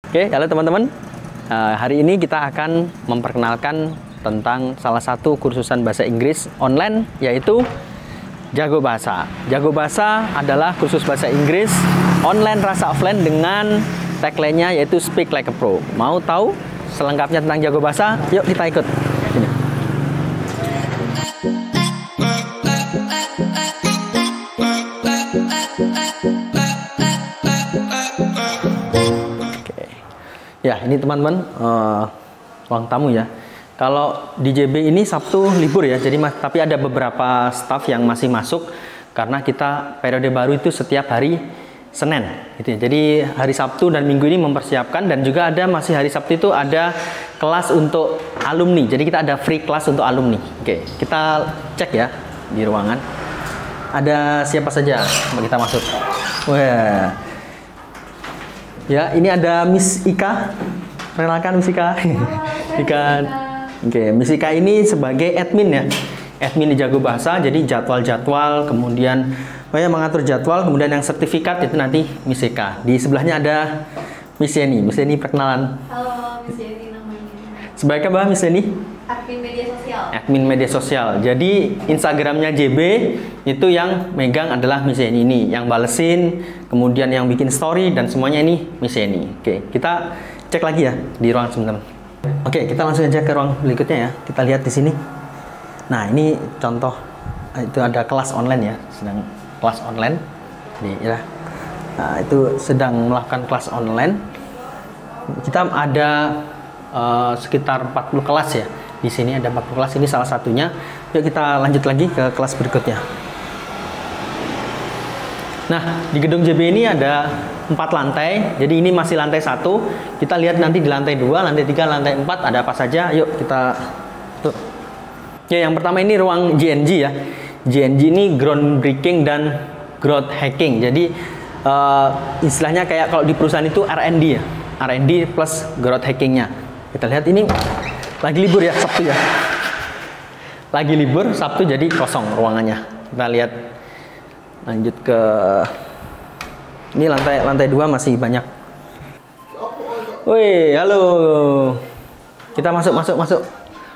Oke, halo teman-teman. Hari ini kita akan memperkenalkan tentang salah satu kursusan bahasa Inggris online, yaitu Jago Bahasa. Jago Bahasa adalah kursus bahasa Inggris online rasa offline dengan tagline-nya yaitu Speak Like a Pro. Mau tahu selengkapnya tentang Jago Bahasa? Yuk kita ikut. Ini. Ya, ini teman-teman ruang tamu ya. Kalau di JB ini Sabtu libur ya, jadi tapi ada beberapa staff yang masih masuk karena kita periode baru itu setiap hari Senin gitu ya. Jadi hari Sabtu dan Minggu ini mempersiapkan, dan juga ada masih hari Sabtu itu ada kelas untuk alumni. Jadi kita ada free kelas untuk alumni. Oke, kita cek ya di ruangan. Ada siapa saja? Kita masuk. Wah. Ya, ini ada Miss Ika. Perkenalkan Miss Ika. Ika. Oke, Miss Ika ini sebagai admin ya. Admin di Jago Bahasa, jadi jadwal-jadwal, kemudian mengatur jadwal, kemudian yang sertifikat itu nanti Miss Ika. Di sebelahnya ada Miss Yeni. Miss Yeni perkenalan. Halo, Miss Yeni namanya. Sebagai apa Miss Yeni? Admin media sosial. Admin media sosial. Jadi Instagramnya JB itu yang megang adalah Miss Yeni ini, yang balesin, kemudian yang bikin story, dan semuanya ini Miss Yeni. Oke, kita cek lagi ya di ruang sebentar. Oke, kita langsung aja ke ruang berikutnya ya. Kita lihat di sini. Nah, ini contoh itu ada kelas online ya, sedang kelas online. Nih ya. Nah, itu sedang melakukan kelas online. Kita ada sekitar 40 kelas ya. Di sini ada 40 kelas, ini salah satunya. Yuk kita lanjut lagi ke kelas berikutnya. Nah, di gedung JB ini ada 4 lantai. Jadi ini masih lantai 1. Kita lihat nanti di lantai 2, lantai 3, lantai 4 ada apa saja. Yuk kita tuh. Ya, yang pertama ini ruang GNG ya. GNG ini groundbreaking dan growth hacking. Jadi istilahnya kayak kalau di perusahaan itu R&D ya. R&D plus growth hackingnya. Kita lihat ini lagi libur ya, Sabtu ya. Lagi libur, Sabtu, jadi kosong ruangannya. Kita lihat lanjut ke ini lantai 2 masih banyak. Woi, halo. Kita masuk.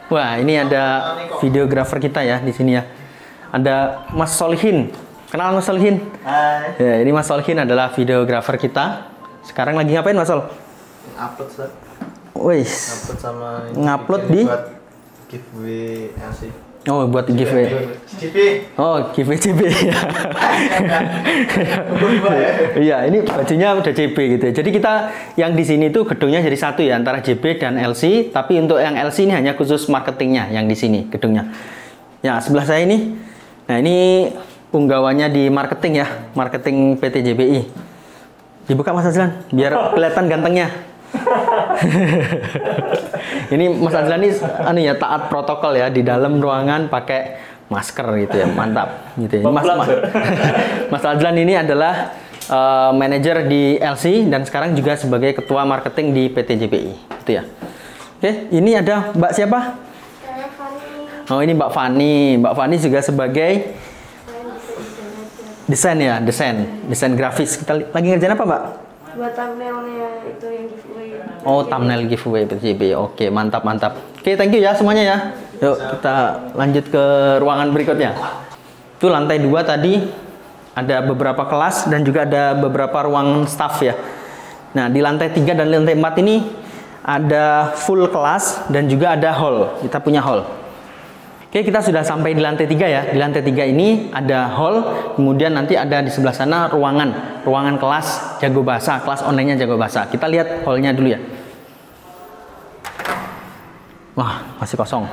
Wah, ini ada videografer kita ya di sini ya. Ada Mas Solihin. Kenal Mas Solihin? Hai. Ya, ini Mas Solihin adalah videografer kita. Sekarang lagi ngapain Mas Sol? Upload, Sir. Wih, Upload sama ngupload ini di buat giveaway LC. oh, buat giveaway. Oh, giveaway CB. Iya, ini bajunya udah CB gitu ya. Jadi kita yang di sini tuh gedungnya jadi satu ya, antara JB dan LC. Tapi untuk yang LC ini hanya khusus marketingnya yang di sini gedungnya. Ya, sebelah saya ini. Nah, ini punggawannya di marketing ya, marketing PT JBI. Dibuka Mas Azlan biar kelihatan gantengnya. Ini Mas Azlan ini ya taat protokol ya, di dalam ruangan pakai masker gitu ya, mantap gitu ya. Mas Azlan ini adalah manajer di LC dan sekarang juga sebagai ketua marketing di PT JBI gitu ya. Oke, ini ada Mbak siapa? Saya Fani. Oh, ini Mbak Fani. Mbak Fani juga sebagai desain ya, desain grafis. Kita lagi ngerjain apa Mbak? Buat thumbnailnya itu yang giveaway. Oh, thumbnail giveaway PTJB. Oke, mantap. Oke, thank you ya semuanya ya. Yuk, kita lanjut ke ruangan berikutnya. Itu lantai 2 tadi ada beberapa kelas dan juga ada beberapa ruang staff ya. Nah, di lantai 3 dan lantai 4 ini ada full kelas dan juga ada hall. Kita punya hall. Oke, kita sudah sampai di lantai 3 ya. Di lantai 3 ini ada hall, kemudian nanti ada di sebelah sana ruangan kelas Jago Bahasa, kelas online-nya Jago Bahasa. Kita lihat hall-nya dulu ya. Wah, masih kosong.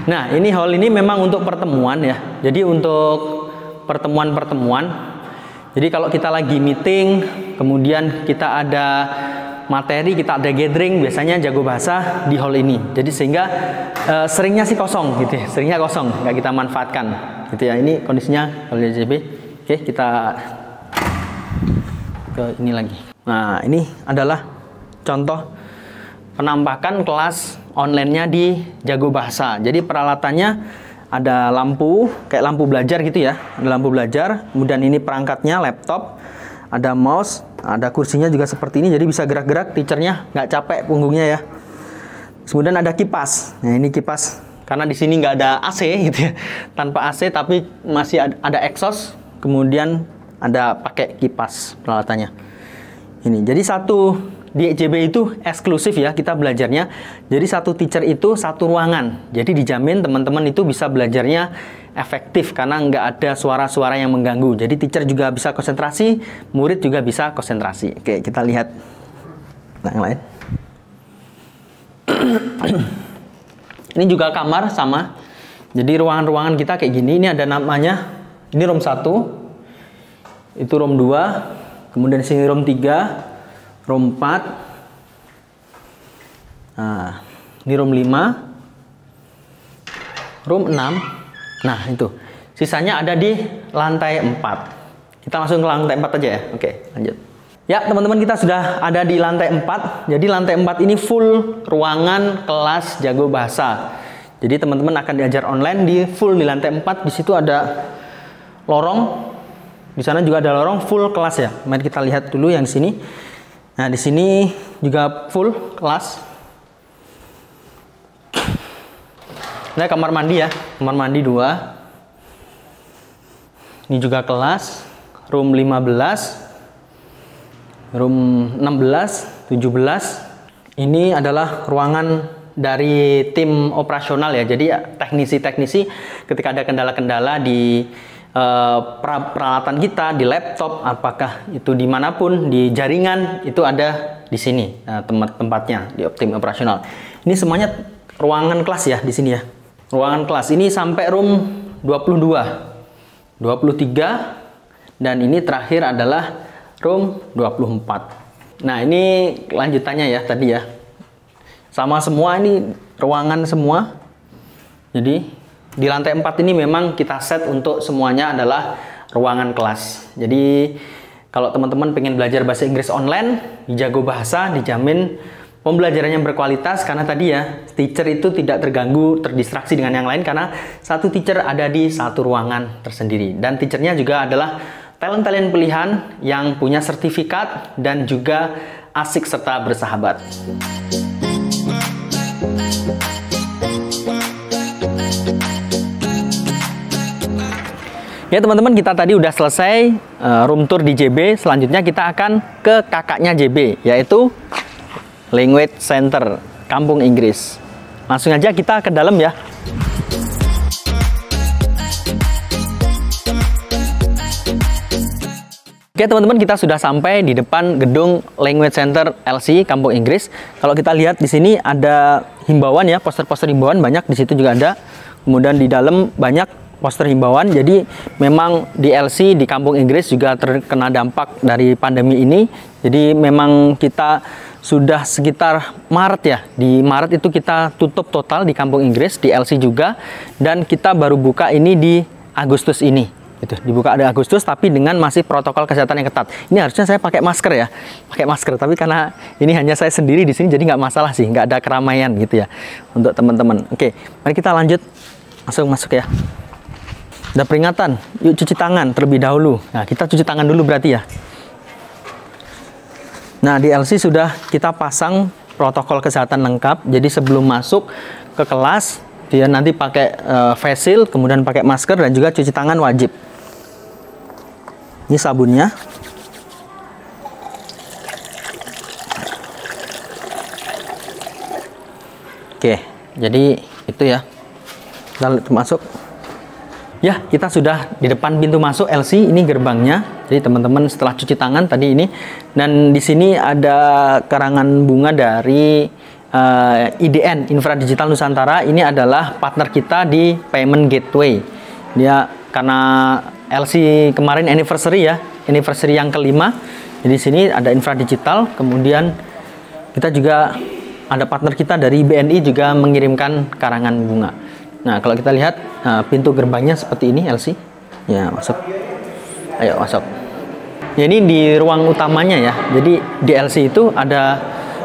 Nah, ini hall ini memang untuk pertemuan ya. Jadi untuk pertemuan-pertemuan. Jadi kalau kita lagi meeting, kemudian kita ada materi, kita ada gathering, biasanya Jago Bahasa di hall ini. Jadi sehingga seringnya sih kosong gitu ya, seringnya kosong, nggak kita manfaatkan gitu ya. Ini kondisinya kalau di JB. Oke, kita ke ini lagi. Nah, ini adalah contoh penampakan kelas online-nya di Jago Bahasa. Jadi peralatannya ada lampu, kayak lampu belajar gitu ya. Ada lampu belajar, kemudian ini perangkatnya laptop, ada mouse, ada kursinya juga seperti ini, jadi bisa gerak-gerak, teachernya nggak capek punggungnya ya. Kemudian ada kipas. Nah ini kipas, karena di sini nggak ada AC gitu ya, tanpa AC tapi masih ada exhaust. Kemudian ada pakai kipas peralatannya. Ini jadi satu di JB itu eksklusif ya kita belajarnya. Jadi satu teacher itu satu ruangan. Jadi dijamin teman-teman itu bisa belajarnya efektif karena nggak ada suara-suara yang mengganggu. Jadi teacher juga bisa konsentrasi, murid juga bisa konsentrasi. Oke, kita lihat yang lain. Ini juga kamar sama. Jadi ruangan-ruangan kita kayak gini. Ini ada namanya. Ini room 1. Itu room 2. Kemudian sini room 3, room 4. Nah, ini room 5. Room 6. Nah, itu. Sisanya ada di lantai 4. Kita langsung ke lantai 4 aja ya. Oke, lanjut. Ya, teman-teman, kita sudah ada di lantai 4. Jadi lantai 4 ini full ruangan kelas jago bahasa. Jadi teman-teman akan diajar online di full di lantai 4. Di situ ada lorong. Di sana juga ada lorong full kelas ya. Mari kita lihat dulu yang di sini. Nah, di sini juga full kelas. Nah, kamar mandi ya. Kamar mandi 2. Ini juga kelas. Room 15. Room 16, 17. Ini adalah ruangan dari tim operasional ya. Jadi teknisi-teknisi ketika ada kendala-kendala di peralatan kita, di laptop, apakah itu dimanapun, di jaringan, itu ada di sini tempatnya di tim operasional. Ini semuanya ruangan kelas ya di sini ya. Ruangan kelas ini sampai room 22, 23, dan ini terakhir adalah room 24. Nah, ini lanjutannya ya tadi ya. Sama semua, ini ruangan semua. Jadi di lantai 4 ini memang kita set untuk semuanya adalah ruangan kelas. Jadi kalau teman-teman pengen belajar bahasa Inggris online, jago bahasa, dijamin pembelajarannya berkualitas karena tadi ya, teacher itu tidak terganggu, terdistraksi dengan yang lain karena satu teacher ada di satu ruangan tersendiri. Dan teachernya juga adalah talent-talent pilihan yang punya sertifikat dan juga asik serta bersahabat. Ya teman-teman, kita tadi udah selesai room tour di JB. Selanjutnya kita akan ke kakaknya JB, yaitu Language Center Kampung Inggris. Langsung aja kita ke dalam ya. Oke teman-teman, kita sudah sampai di depan gedung Language Center LC Kampung Inggris. Kalau kita lihat di sini ada himbauan ya, poster-poster himbauan banyak di situ juga ada. Kemudian di dalam banyak poster himbauan. Jadi memang di LC di Kampung Inggris juga terkena dampak dari pandemi ini. Jadi memang kita sudah sekitar Maret ya. Di Maret itu kita tutup total di Kampung Inggris, di LC juga. Dan kita baru buka ini di Agustus ini. Itu dibuka ada Agustus tapi dengan masih protokol kesehatan yang ketat. Ini harusnya saya pakai masker ya, pakai masker. Tapi karena ini hanya saya sendiri di sini, jadi nggak masalah sih, nggak ada keramaian gitu ya untuk teman-teman. Oke, mari kita lanjut, langsung masuk ya. Ada peringatan, yuk cuci tangan terlebih dahulu. Nah, kita cuci tangan dulu berarti ya. Nah, di LC sudah kita pasang protokol kesehatan lengkap. Jadi sebelum masuk ke kelas, dia nanti pakai face shield, kemudian pakai masker dan juga cuci tangan wajib. Ini sabunnya. Oke, jadi itu ya. Kita masuk. Ya, kita sudah di depan pintu masuk LC, ini gerbangnya. Jadi teman-teman setelah cuci tangan tadi ini, dan di sini ada karangan bunga dari IDN, Infra Digital Nusantara. Ini adalah partner kita di Payment Gateway. Dia karena LC kemarin anniversary ya, anniversary yang kelima. Jadi sini ada Infra Digital, kemudian kita juga ada partner kita dari BNI juga mengirimkan karangan bunga. Nah, kalau kita lihat pintu gerbangnya seperti ini LC. Ya, masuk. Ayo masuk. Ya, ini di ruang utamanya ya. Jadi di LC itu ada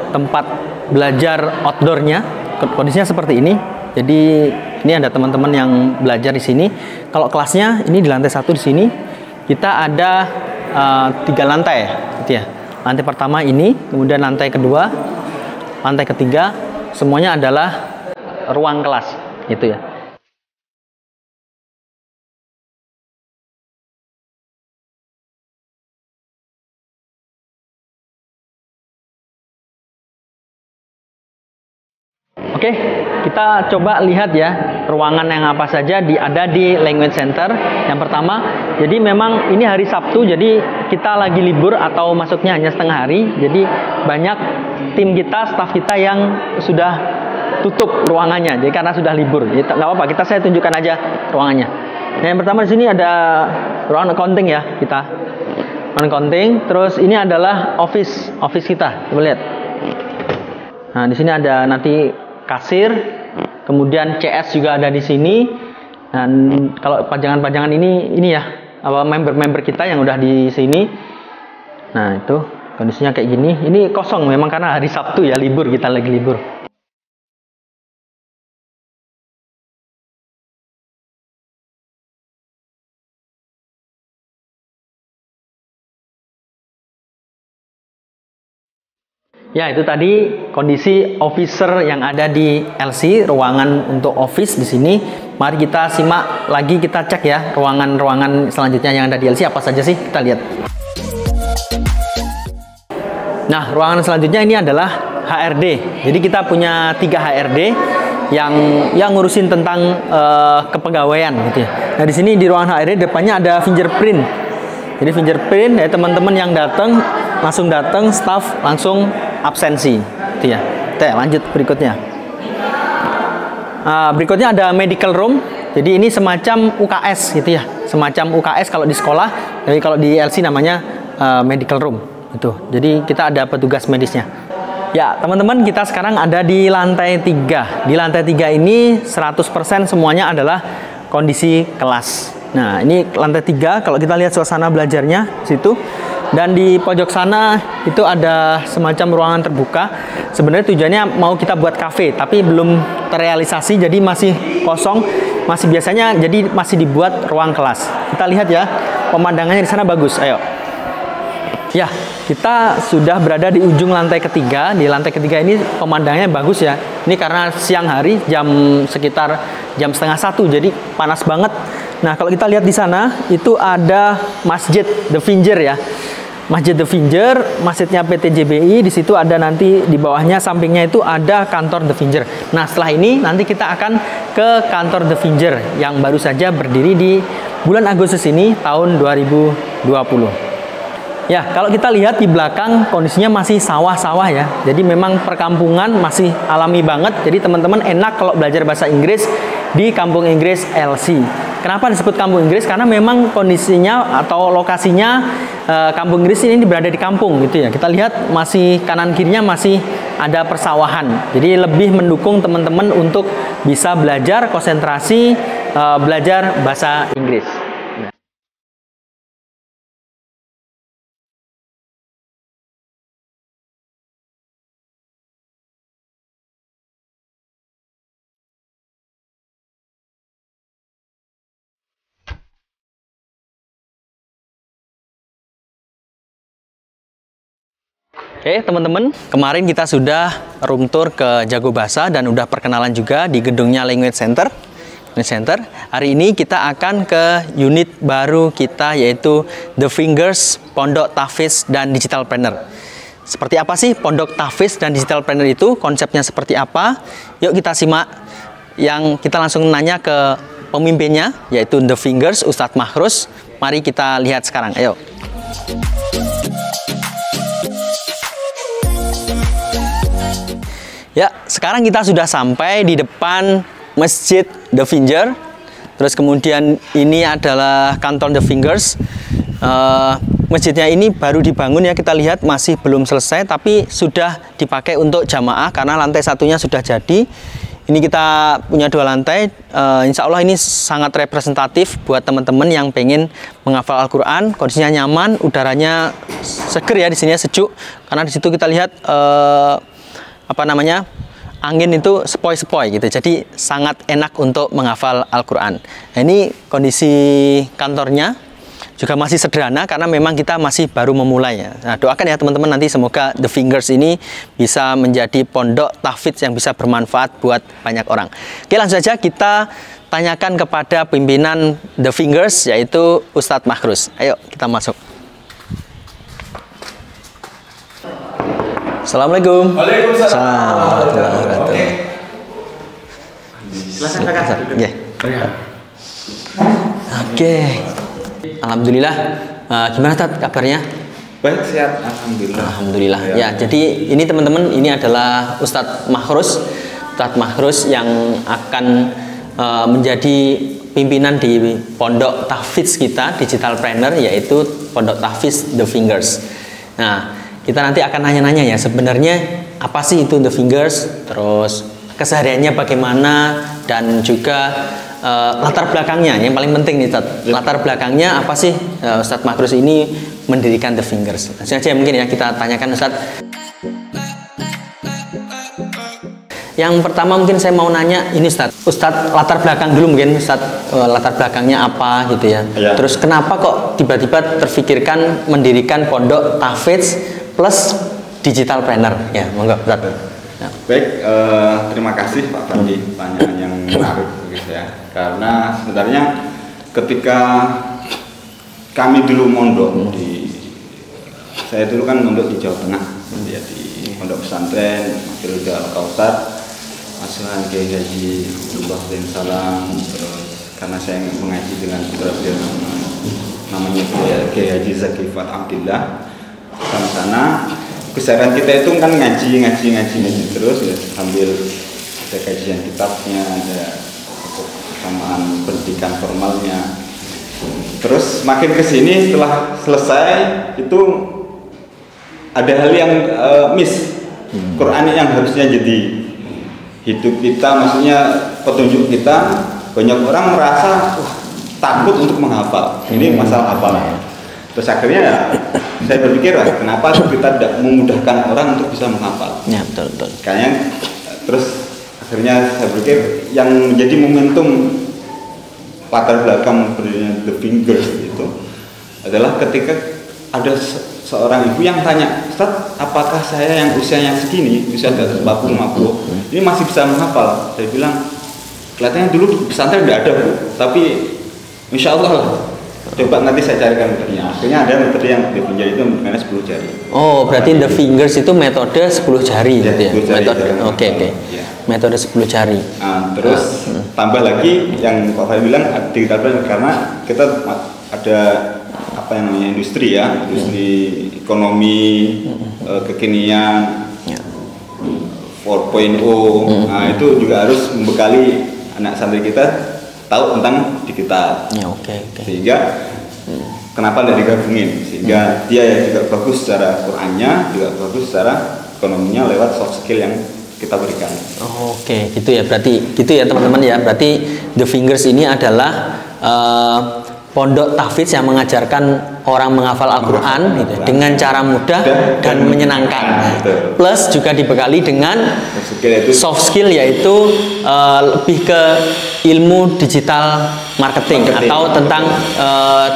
tempat belajar outdoornya. Kondisinya seperti ini. Jadi ini ada teman-teman yang belajar di sini. Kalau kelasnya ini di lantai 1 di sini. Kita ada 3 lantai, gitu ya. Lantai pertama ini, kemudian lantai kedua, lantai ketiga, semuanya adalah ruang kelas, gitu ya. Oke, kita coba lihat ya ruangan yang apa saja ada di Language Center. Yang pertama, jadi memang ini hari Sabtu, jadi kita lagi libur atau masuknya hanya setengah hari. Jadi banyak tim kita, staf kita yang sudah tutup ruangannya. Jadi karena sudah libur, jadi nggak apa-apa. Saya tunjukkan aja ruangannya. Nah, yang pertama di sini ada ruangan accounting ya kita. Ruangan accounting. Terus ini adalah office kita. Coba lihat. Nah, di sini ada nanti kasir, kemudian CS juga ada di sini. Dan kalau pajangan-pajangan ini ya, apa member-member kita yang udah di sini. Nah, itu kondisinya kayak gini. Ini kosong memang karena hari Sabtu ya, libur, kita lagi libur. Ya, itu tadi kondisi officer yang ada di LC, ruangan untuk office di sini. Mari kita simak lagi, kita cek ya ruangan-ruangan selanjutnya yang ada di LC apa saja sih, kita lihat. Nah, ruangan selanjutnya ini adalah HRD. Jadi kita punya 3 HRD yang ngurusin tentang kepegawaian gitu ya. Nah, di sini di ruangan HRD depannya ada fingerprint. Jadi fingerprint ya, teman-teman yang datang langsung datang, staff langsung absensi, gitu ya. Oke, lanjut berikutnya. Berikutnya ada medical room. Jadi ini semacam UKS, gitu ya. Semacam UKS kalau di sekolah. Jadi kalau di LC namanya medical room, itu. Jadi kita ada petugas medisnya. Ya, teman-teman, kita sekarang ada di lantai 3. Di lantai 3 ini 100% semuanya adalah kondisi kelas. Nah, ini lantai 3. Kalau kita lihat suasana belajarnya situ. Dan di pojok sana itu ada semacam ruangan terbuka. Sebenarnya tujuannya mau kita buat kafe, tapi belum terrealisasi, jadi masih kosong. Masih biasanya jadi masih dibuat ruang kelas. Kita lihat ya, pemandangannya di sana bagus. Ayo. Ya, kita sudah berada di ujung lantai ketiga. Di lantai ketiga ini pemandangannya bagus ya. Ini karena siang hari, sekitar jam setengah 1, jadi panas banget. Nah, kalau kita lihat di sana itu ada Masjid The Finger ya. Masjid The Finger, masjidnya PT JBI. Di situ ada nanti di bawahnya, sampingnya itu ada kantor The Finger. Nah, setelah ini nanti kita akan ke kantor The Finger yang baru saja berdiri di bulan Agustus ini tahun 2020. Ya, kalau kita lihat di belakang kondisinya masih sawah-sawah ya. Jadi memang perkampungan masih alami banget. Jadi teman-teman enak kalau belajar bahasa Inggris di Kampung Inggris LC. Kenapa disebut Kampung Inggris? Karena memang kondisinya atau lokasinya Kampung Inggris ini berada di kampung gitu ya. Kita lihat masih kanan kirinya masih ada persawahan. Jadi lebih mendukung teman-teman untuk bisa belajar konsentrasi belajar bahasa Inggris. Oke teman-teman, kemarin kita sudah room tour ke Jago Bahasa dan udah perkenalan juga di gedungnya Language Center. Hari ini kita akan ke unit baru kita, yaitu The Fingers, Pondok Tahfiz dan Digital Planner. Seperti apa sih Pondok Tahfiz dan Digital Planner itu? Konsepnya seperti apa? Yuk kita simak. Yang kita langsung nanya ke pemimpinnya, yaitu The Fingers, Ustadz Mahrus. Mari kita lihat sekarang, ayo. Ya, sekarang kita sudah sampai di depan Masjid The Finger. Terus kemudian ini adalah kantor The Fingers. Masjidnya ini baru dibangun ya, kita lihat masih belum selesai, tapi sudah dipakai untuk jamaah karena lantai satunya sudah jadi. Ini kita punya 2 lantai. Insya Allah ini sangat representatif buat teman-teman yang pengen menghafal Al-Quran. Kondisinya nyaman, udaranya seger ya, di sini sejuk. Karena di situ kita lihat angin itu sepoi-sepoi gitu, jadi sangat enak untuk menghafal Al-Quran. Nah, ini kondisi kantornya. juga masih sederhana karena memang kita masih baru memulai ya. Nah, doakan ya teman-teman, nanti semoga The Fingers ini bisa menjadi pondok tahfidz yang bisa bermanfaat buat banyak orang. Oke, langsung saja kita tanyakan kepada pimpinan The Fingers, yaitu Ustadz Makhrus. Ayo kita masuk. Assalamualaikum. Waalaikumsalam. Silakan kakak. Oke. Alhamdulillah. Gimana Tat kabarnya? Baik, sehat. Alhamdulillah. Alhamdulillah. Ya, jadi ini teman-teman, ini adalah Ustadz Makhrus. Ustadz Makhrus yang akan menjadi pimpinan di pondok tahfidz kita, Digital Planner, yaitu pondok tahfidz The Fingers. Nah, kita nanti akan nanya-nanya ya, sebenarnya apa sih itu The Fingers, terus kesehariannya bagaimana, dan juga latar belakangnya. Yang paling penting nih Ustadz, latar belakangnya apa sih Ustadz Makhrus ini mendirikan The Fingers. Langsung aja mungkin ya kita tanyakan Ustadz. Yang pertama mungkin saya mau nanya ini Ustadz latar belakang dulu mungkin Ustadz, latar belakangnya apa gitu ya. Ya. Terus kenapa kok tiba-tiba terfikirkan mendirikan pondok tahfidz plus digital planner ya, monggo Ustadz. Ya. Baik, terima kasih Pak Fandi, pertanyaan yang menarik bagi saya. Karena sebenarnya ketika kami dulu mondok saya dulu kan mondok di Jawa Tengah, ya, di pondok pesantren Madrasah Al-Kautsar, asuhan Kiai Haji Abdullah bin Salam. Terus karena saya mengaji dengan putra beliau namanya Kiai Haji Zakifat Abdillah, sama sana keseharian kita itu kan ngaji terus ya, sambil ada kajian kitabnya, ada kesamaan pendidikan formalnya. Terus makin kesini setelah selesai itu ada hal yang miss. Quran yang harusnya jadi hidup kita, maksudnya petunjuk kita, banyak orang merasa takut untuk menghafal. Ini masalah hafalan. Terus akhirnya ya, saya berpikir kenapa kita tidak memudahkan orang untuk bisa menghafal. Ya, betul. Kayaknya terus akhirnya saya berpikir yang menjadi momentum latar belakang berdirinya The Fingers itu adalah ketika ada seorang ibu yang tanya, Ustadz, apakah saya yang usianya segini, usia 40-50, ini masih bisa menghafal? Saya bilang, kelihatannya dulu di pesantren tidak ada, Bu, tapi insya Allah lah. Coba nanti saya carikan metodenya. Akhirnya ada metode yang dipunyai itu metode 10 jari. Oh, berarti The Fingers itu metode 10 jari Ya, gitu ya? 10 jari. Metode, oke. Ya. Metode 10 jari. Nah, terus tambah lagi yang Pak Fahmi bilang digital planner, karena kita ada apa yang namanya industri ya, industri ekonomi kekinian 4.0. Nah, itu juga harus membekali anak santri kita tahu tentang digital. Ya, oke. Sehingga kenapa tidak digabungin, sehingga dia ya juga bagus secara Qurannya, juga bagus secara ekonominya lewat soft skill yang kita berikan. Oh, oke, gitu ya. Berarti gitu ya teman-teman ya. Berarti The Fingers ini adalah pondok tahfidz yang mengajarkan orang menghafal Al-Quran gitu, dengan cara mudah dan menyenangkan. Plus juga dibekali dengan soft skill, yaitu lebih ke ilmu digital marketing atau tentang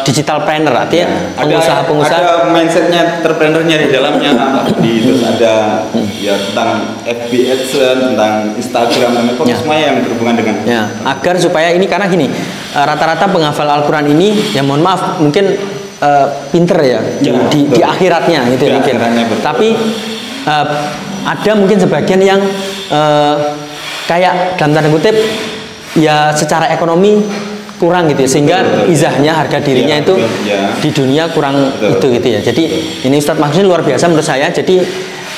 digital planner, artinya pengusaha-pengusaha. Ada mindsetnya entrepreneurnya di dalamnya, terus ada ya tentang FB AdSense, tentang Instagram, dan semuanya yang berhubungan dengan agar supaya ini, karena gini, rata-rata penghafal Al-Quran ini ya mohon maaf mungkin pinter ya, di akhiratnya gitu ya, mungkin. Tapi ada mungkin sebagian yang kayak dalam tanda kutip ya secara ekonomi kurang gitu ya, sehingga izahnya, harga dirinya itu di dunia kurang itu gitu ya. Jadi ini Ustadz Makhrus luar biasa menurut saya. Jadi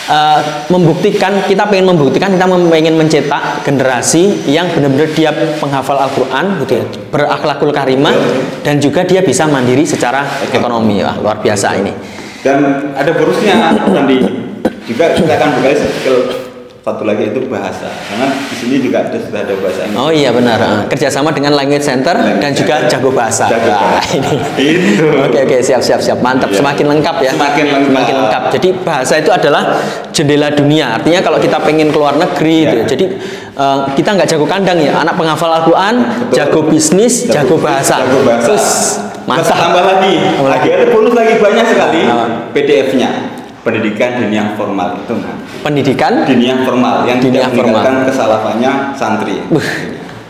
kita pengen membuktikan, kita pengen mencetak generasi yang benar-benar dia penghafal Al-Quran gitu ya, berakhlakul karimah, dan juga dia bisa mandiri secara ekonomi. Wah, luar biasa ini. Dan ada bonusnya nanti juga kita akan berkali skill satu lagi itu bahasa, karena di sini juga sudah ada bahasa Inggris. Oh iya benar. Kerjasama dengan Language Center dan juga jago bahasa. Jago Wah, bahasa. ini. Itu. Oke, siap, mantap. Iya. Semakin lengkap ya. Semakin lengkap. Jadi bahasa itu adalah jendela dunia. Artinya kalau kita pengen keluar negeri, Iya. gitu. Jadi kita nggak jago kandang ya. Anak penghafal Al-Quran, jago bisnis, jago bahasa. Jago bahasa. Terus Masa mantap. tambah lagi. Lagi. Ada bonus lagi banyak sekali. Apa? PDF-nya. Pendidikan dunia formal itu nah. Pendidikan. Dunia formal yang Dunia tidak meninggalkan formal. kesalahannya santri.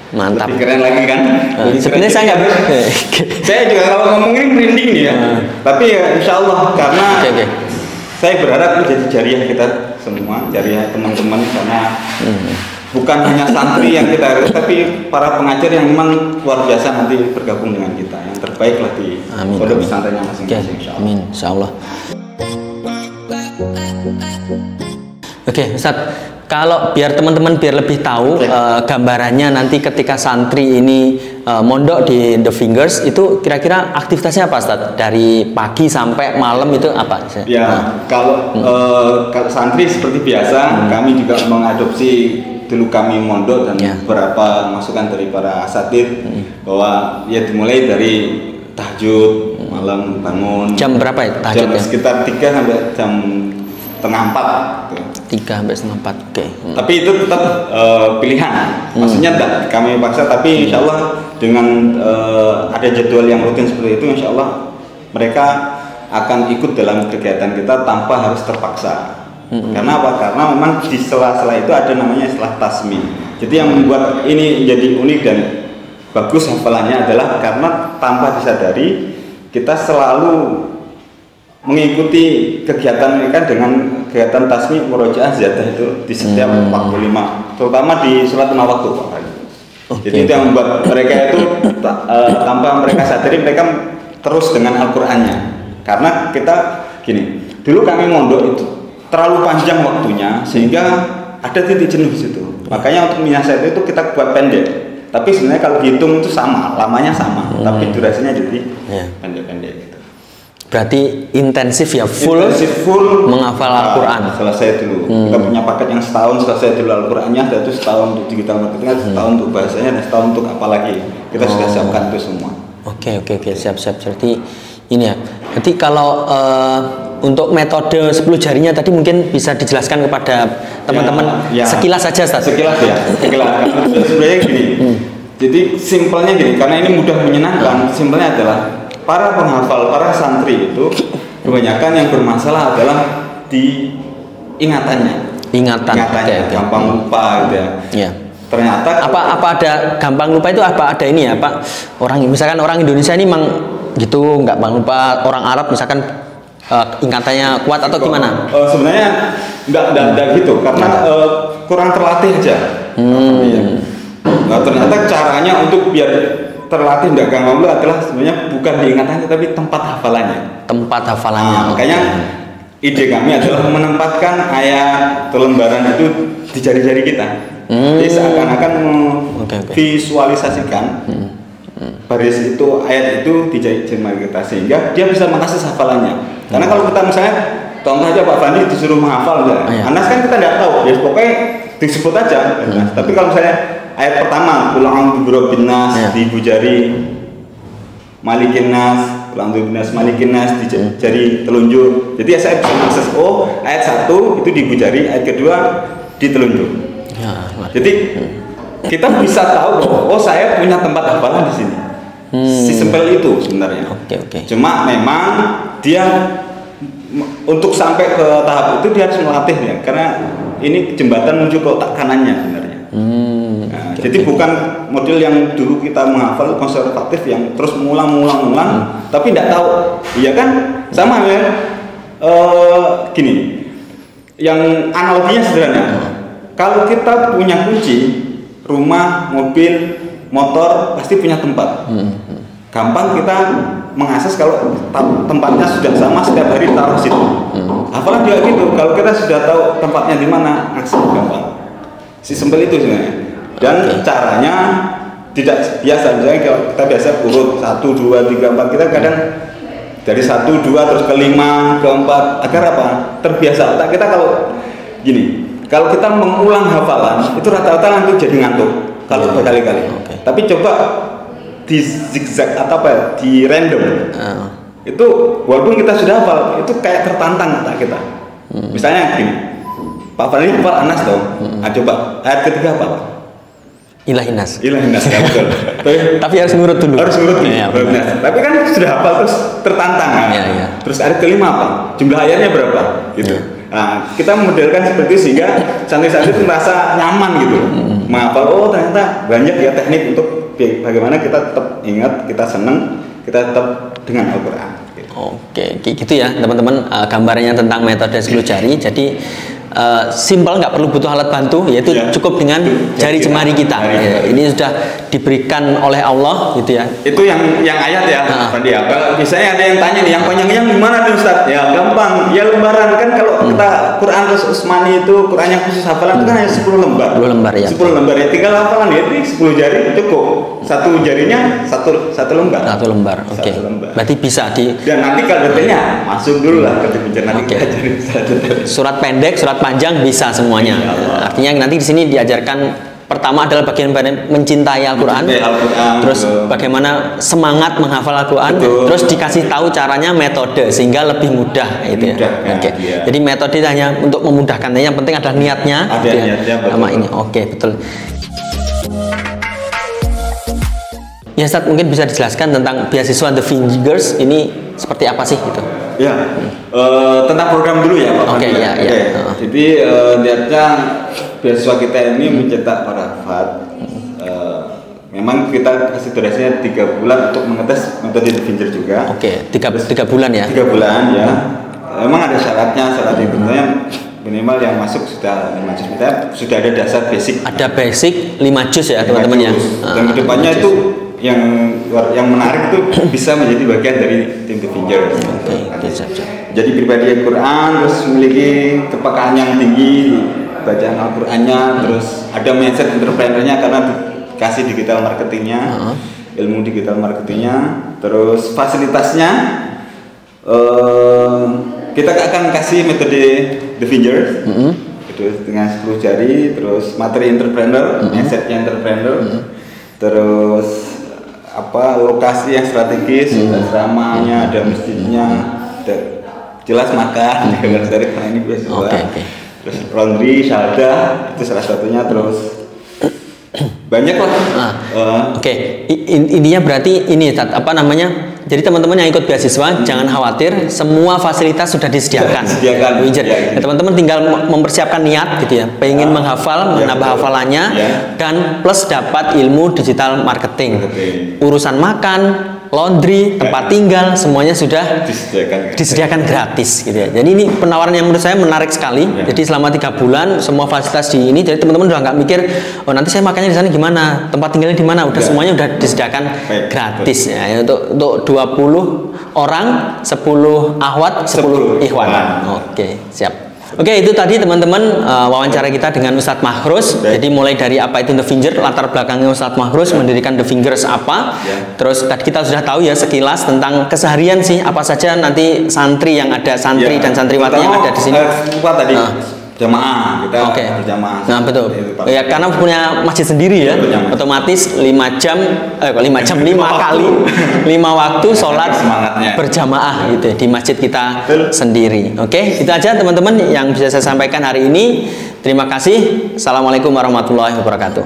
Mantap. Lebih keren lagi kan? Lebih Sebenarnya keren. saya nggak. Saya juga kalau ngomong ini merinding nih ya. Tapi ya insya Allah karena Oke. saya berharap ini jadi jariah kita semua, jariah teman-teman karena bukan hanya santri yang kita harus, tapi para pengajar yang memang luar biasa nanti bergabung dengan kita. Yang terbaik lah di Amin, pondok amin. pesantrennya Oke, masing-masing insya Allah. amin, insya Allah. Oke, Ustadz, kalau biar teman-teman biar lebih tahu gambarannya nanti ketika santri ini mondok di The Fingers itu kira-kira aktivitasnya apa, Ustadz? Dari pagi sampai malam itu apa? Ya, kalau santri seperti biasa, kami juga mengadopsi dulu kami mondok dan Ya. beberapa masukan dari para asatid bahwa ya dimulai dari tahajud malam bangun Jam berapa ya tahajud jam ya? sekitar 3 sampai jam setengah 4 gitu. 3 sampai setengah 4, oke. Tapi itu tetap pilihan, maksudnya tidak kami paksa, tapi insya Allah dengan ada jadwal yang rutin seperti itu, insya Allah mereka akan ikut dalam kegiatan kita tanpa harus terpaksa. Karena apa? Karena memang di sela-sela itu ada namanya istilah tasmi. Jadi yang membuat ini jadi unik dan bagus hafalannya adalah karena tanpa disadari kita selalu mengikuti kegiatan mereka dengan kegiatan tasmi murojaah ziyadah itu di setiap waktu 5, terutama di sholat 5 waktu Pak. Jadi itu yang membuat mereka itu tanpa mereka sadari mereka terus dengan Al-Qur'annya. Karena kita gini, dulu kami mondok itu terlalu panjang waktunya sehingga ada titik jenuh di situ. Makanya untuk menyiasat itu kita buat pendek. Tapi sebenarnya kalau dihitung itu sama, lamanya sama, tapi durasinya jadi pendek-pendek gitu. Berarti intensif ya, full menghafal Al-Quran. Selesai dulu. Kita punya paket yang setahun selesai dulu Al-Qurannya, dan itu setahun untuk digital marketing, setahun untuk bahasanya, dan setahun untuk apa lagi. Kita sudah siapkan itu semua. Oke, siap. Berarti ini ya. Jadi kalau untuk metode 10 jarinya tadi mungkin bisa dijelaskan kepada teman-teman sekilas saja, Ustaz. Sekilas. Sebenarnya gini. Jadi simpelnya gini, karena ini mudah menyenangkan. Simpelnya adalah para penghafal, para santri itu kebanyakan yang bermasalah adalah di ingatannya. Ingatannya, gampang lupa gitu ya. Iya. Ternyata apa ada gampang lupa itu apa ada ini ya Pak? Misalkan orang Indonesia ini memang gitu nggak gampang lupa, orang Arab misalkan ingatannya kuat atau gimana? Sebenarnya nggak ada gitu karena kurang terlatih aja. Nah, ternyata caranya untuk biar terlatih nggak gampang lupa adalah sebenarnya bukan di ingatannya tapi tempat hafalannya. Makanya ide kami adalah menempatkan ayat atau lembaran itu di jari-jari kita. Jadi seakan-akan visualisasikan baris itu, ayat itu di jari-jari kita sehingga dia bisa mengakses hafalannya. Karena kalau kita misalnya contoh aja Pak Fandi disuruh menghafal, Anas kan kita tidak tahu, ya pokoknya disebut aja. Tapi kalau misalnya ayat pertama, Qul a'udzu birabbin nas di ibu jari, Malikin nas, Qul a'udzu birabbin nas, Malikin nas di jari telunjuk. Jadi ya saya bisa mengakses ayat 1 itu di ibu jari, ayat kedua di telunjuk. Jadi kita bisa tahu saya punya tempat hafalan di sini. Sesimpel itu sebenarnya. Cuma memang dia untuk sampai ke tahap itu dia harus melatih ya, karena ini jembatan menuju ke otak kanannya sebenarnya. Jadi bukan model yang dulu kita menghafal konservatif yang terus mengulang, tapi tidak tahu. Iya kan? Sama ya. Gini, yang analoginya sederhana. Kalau kita punya kunci rumah, mobil, motor pasti punya tempat. Gampang kita mengakses kalau tempatnya sudah sama setiap hari taruh situ. Hafalan juga gitu. Kalau kita sudah tahu tempatnya di mana, akses gampang. Simpel itu sebenarnya. Dan caranya tidak biasa. Misalnya kalau kita biasa urut 1, 2, 3, 4, kita kadang dari 1, 2 terus ke 5, ke 4 agar apa? Terbiasa otak kita kalau gini. Kalau kita mengulang hafalan itu rata-rata nanti jadi ngantuk kalau berkali-kali. Tapi coba di zigzag atau apa ya, di random. Itu walaupun kita sudah hafal, itu kayak tertantang kata kita. Misalnya gini, Pak Fadli hafal Anas dong. Nah, coba ayat ketiga apa? Ilahinas. Ilahinas ya betul. Tapi harus ngurut dulu. Harus ngurut dulu. Ya, Tapi kan sudah hafal terus tertantang kan. Terus ayat kelima apa? Jumlah ayatnya berapa? Gitu. Nah, kita modelkan seperti itu sehingga santri-santri itu merasa nyaman gitu. Menghafal, oh ternyata banyak ya teknik untuk bagaimana kita tetap ingat, kita senang, kita tetap dengan Al-Quran. Gitu. Oke, gitu ya teman-teman, gambarannya tentang metode 10 jari. Jadi simpel, nggak perlu butuh alat bantu, yaitu cukup dengan jari jemari kita. Ini sudah diberikan oleh Allah, gitu ya. Itu yang ayat ya, tadi ya. Kalau misalnya ada yang tanya nih, yang panjangnya gimana nih Ustaz? Ya gampang, ya lembaran kan kalau kita Quran terus Usmani itu Quran yang khusus hafalan itu kan hanya 10 lembar. 10 lembar ya. 10 lembar ya, tinggal hafalan ya, ini 10 jari cukup. Satu jarinya satu lembar. Satu lembar, oke. Berarti bisa dan nanti kalau detailnya masuk dulu lah ke nanti kita cari surat pendek, surat panjang bisa semuanya. Artinya nanti di sini diajarkan pertama adalah bagian mencintai Al-Quran, terus bagaimana semangat menghafal Al-Quran, terus dikasih tahu caranya, metode sehingga lebih mudah itu ya. Jadi metode hanya untuk memudahkan, yang penting adalah niatnya. Sama ini. Oke, betul. Ya Ustaz, mungkin bisa dijelaskan tentang beasiswa The Fingers ini seperti apa sih gitu? Ya, tentang program dulu ya Pak. Jadi niatnya beasiswa kita ini mencetak para hafid. Memang kita kasih durasinya 3 bulan untuk mengetes metode The Fingers juga. Tiga bulan ya? 3 bulan ya. Memang ada syaratnya, syarat itu minimal yang masuk sudah 5 juz, sudah ada dasar basic. Ada basic 5 juz ya teman-teman ya. Dan kedepannya itu yang menarik itu bisa menjadi bagian dari tim The Fingers. Jadi pribadi Al-Quran, terus memiliki kepekaan yang tinggi bacaan Al-Qurannya, terus ada mindset entrepreneurnya karena dikasih digital marketingnya, ilmu digital marketingnya, terus fasilitasnya kita akan kasih metode The Fingers, dengan 10 jari, terus materi entrepreneur, mindsetnya entrepreneur, terus lokasi yang strategis, asramanya, ada masjidnya, jelas makan, dari karena ini beasiswa. Terus laundry, syahadah itu salah satunya, terus banyak lah. Intinya berarti ini jadi teman-teman yang ikut beasiswa jangan khawatir, semua fasilitas sudah disediakan. Teman-teman tinggal mempersiapkan niat gitu ya, pengen menghafal, menambah hafalannya, dan plus dapat ilmu digital marketing. Urusan makan, laundry, tempat tinggal, semuanya sudah disediakan gratis gitu ya. Jadi ini penawaran yang menurut saya menarik sekali. Jadi selama 3 bulan semua fasilitas di ini, jadi teman-teman udah nggak mikir, oh nanti saya makannya di sana gimana, tempat tinggalnya di mana, udah semuanya udah disediakan gratis ya. Untuk 20 orang, 10 ahwat, 10 ikhwan. Oke, siap. Oke, itu tadi teman-teman wawancara kita dengan Ustadz Mahrus. Jadi mulai dari apa itu The Fingers, latar belakangnya Ustadz Mahrus mendirikan The Fingers apa. Terus tadi kita sudah tahu ya sekilas tentang keseharian sih, apa saja nanti santri yang ada, santri dan santriwati yang ada di sini. Jamaah, kita berjamaah. Nah betul. Ya karena punya masjid sendiri ya, otomatis 5 jam 5 kali 5 waktu sholat berjamaah gitu di masjid kita sendiri. Oke, itu aja teman-teman yang bisa saya sampaikan hari ini. Terima kasih. Assalamualaikum warahmatullahi wabarakatuh.